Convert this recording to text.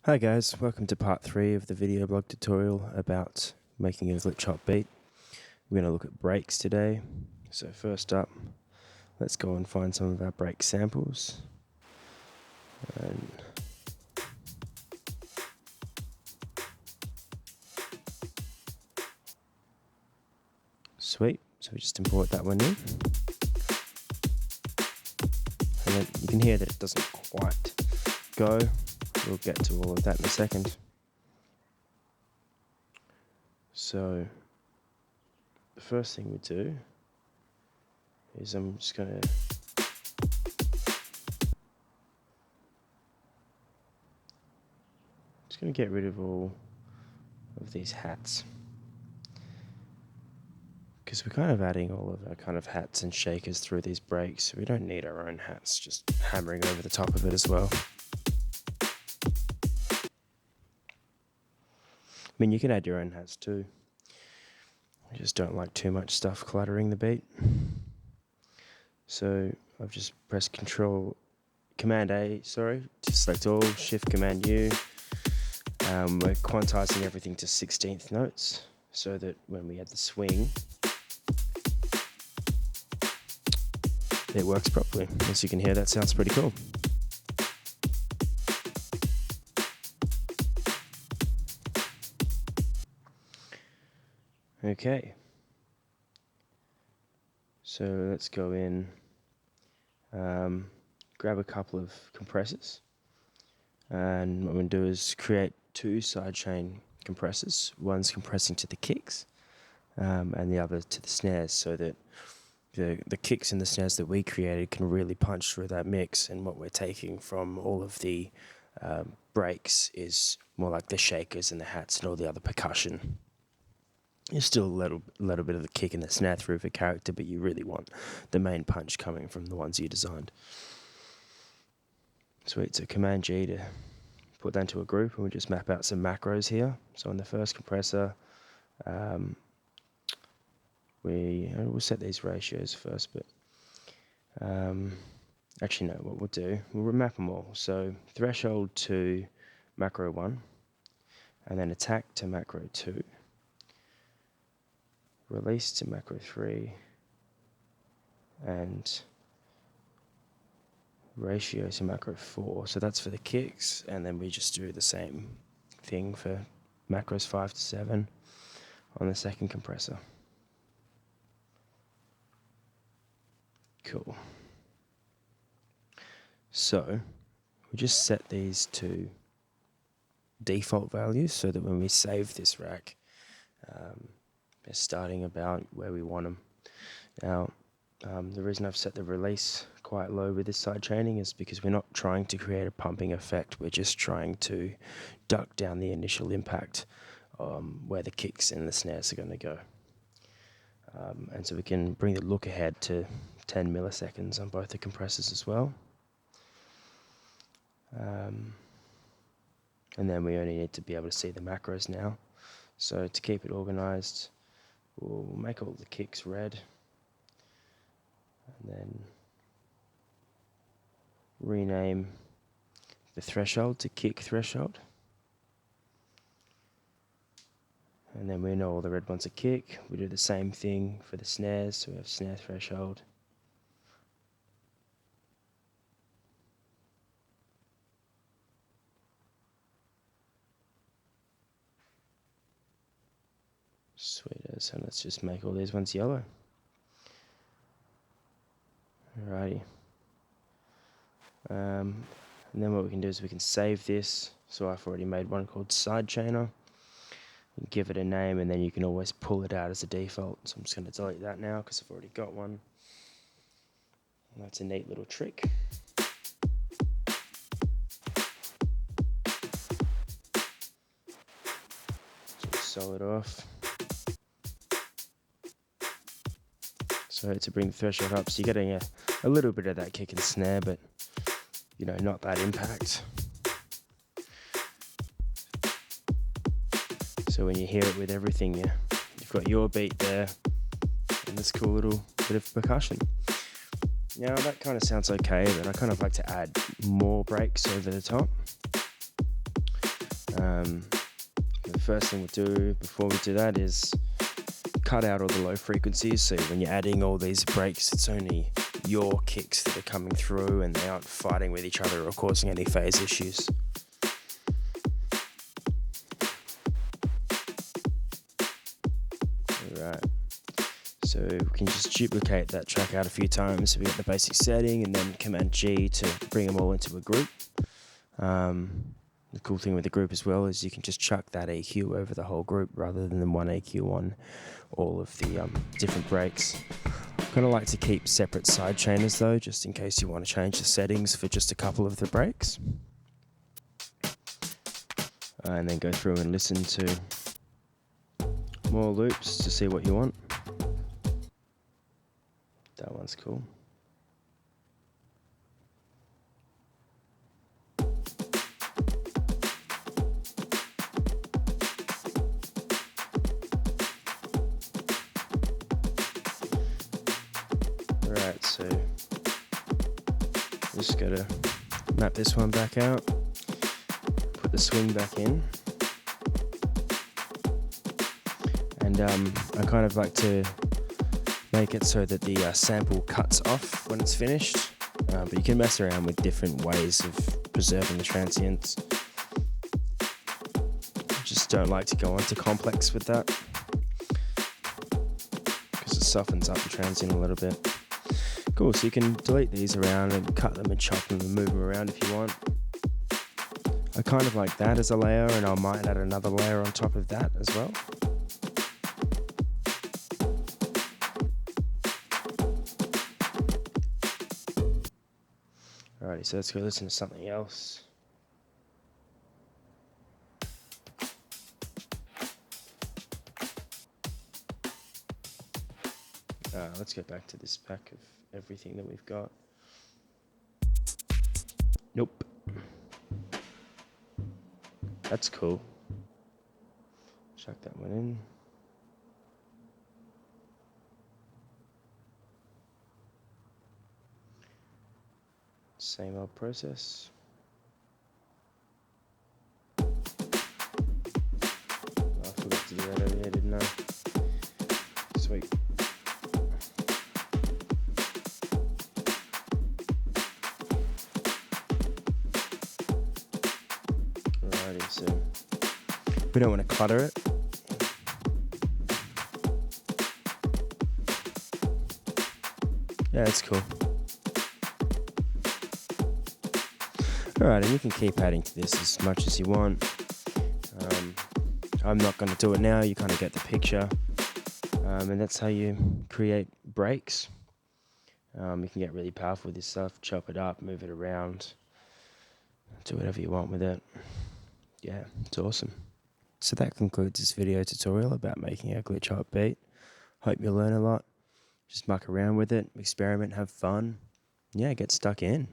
Hi guys, welcome to part 3 of the video blog tutorial about making a glitch hop beat. We're going to look at breaks today. So first up, let's go and find some of our break samples. Sweet, so we just import that one in. And then you can hear that it doesn't quite go. We'll get to all of that in a second. So the first thing we do is I'm just going to get rid of all of these hats, because we're kind of adding all of our kind of hats and shakers through these breaks, so we don't need our own hats just hammering over the top of it as well. I mean, you can add your own hats too. I just don't like too much stuff cluttering the beat. So I've just pressed Command A, to select all, Shift Command U. We're quantizing everything to 16th notes so that when we add the swing, it works properly. As you can hear, that sounds pretty cool. Okay, so let's go in, grab a couple of compressors, and what we're going to do is create 2 sidechain compressors. One's compressing to the kicks, and the other to the snares, so that the kicks and the snares that we created can really punch through that mix, and what we're taking from all of the breaks is more like the shakers and the hats and all the other percussion. There's still a little bit of the kick and the snare through for character, but you really want the main punch coming from the ones you designed. Sweet, so Command G to put that into a group, and we just map out some macros here. So on the first compressor, we'll set these ratios first, but actually no, what we'll do, we'll remap them all. So threshold to macro 1, and then attack to macro 2. Release to macro 3, and ratio to macro 4. So that's for the kicks, and then we just do the same thing for macros 5 to 7 on the second compressor. Cool. So we just set these to default values so that when we save this rack, they're starting about where we want them. Now, the reason I've set the release quite low with this side chaining is because we're not trying to create a pumping effect. We're just trying to duck down the initial impact where the kicks and the snares are going to go. And so we can bring the look ahead to 10 milliseconds on both the compressors as well. And then we only need to be able to see the macros now. So to keep it organized, we'll make all the kicks red, and then rename the threshold to kick threshold. And then we know all the red ones are kick. We do the same thing for the snares, so we have snare threshold. Sweet as, and let's just make all these ones yellow. Alrighty. And then what we can do is we can save this. So I've already made one called Sidechainer. Give it a name, and then you can always pull it out as a default. So I'm just going to delete that now because I've already got one. And that's a neat little trick. Just sew it off. So to bring the threshold up, so you're getting a little bit of that kick and snare, but you know, not that impact. So when you hear it with everything, you've got your beat there and this cool little bit of percussion. Now that kind of sounds okay, but I kind of like to add more breaks over the top. The first thing we'll do before we do that is cut out all the low frequencies, so when you're adding all these breaks, it's only your kicks that are coming through and they aren't fighting with each other or causing any phase issues. Alright, so we can just duplicate that track out a few times. So we got the basic setting and then Command G to bring them all into a group. The cool thing with the group as well is you can just chuck that EQ over the whole group rather than the one EQ on all of the different breaks. I kind of like to keep separate side chainers though, just in case you want to change the settings for just a couple of the breaks. And then go through and listen to more loops to see what you want. That one's cool. Alright, so just gotta map this one back out, put the swing back in, and I kind of like to make it so that the sample cuts off when it's finished, but you can mess around with different ways of preserving the transients. I just don't like to go on to complex with that because it softens up the transient a little bit. Cool, so you can delete these around and cut them and chop them and move them around if you want. I kind of like that as a layer, and I might add another layer on top of that as well. Alrighty, so let's go listen to something else. Let's go back to this pack of everything that we've got. Nope. That's cool. Chuck that one in. Same old process. Oh, I forgot to do that earlier, didn't I? Sweet. Alrighty, so we don't want to clutter it. Yeah, that's cool. Alright, and you can keep adding to this as much as you want. I'm not going to do it now, you kind of get the picture. And that's how you create breaks. You can get really powerful with this stuff, chop it up, move it around, do whatever you want with it. Yeah, it's awesome. So that concludes this video tutorial about making a glitch hop beat. Hope you learn a lot. Just muck around with it, experiment, have fun. Yeah, get stuck in.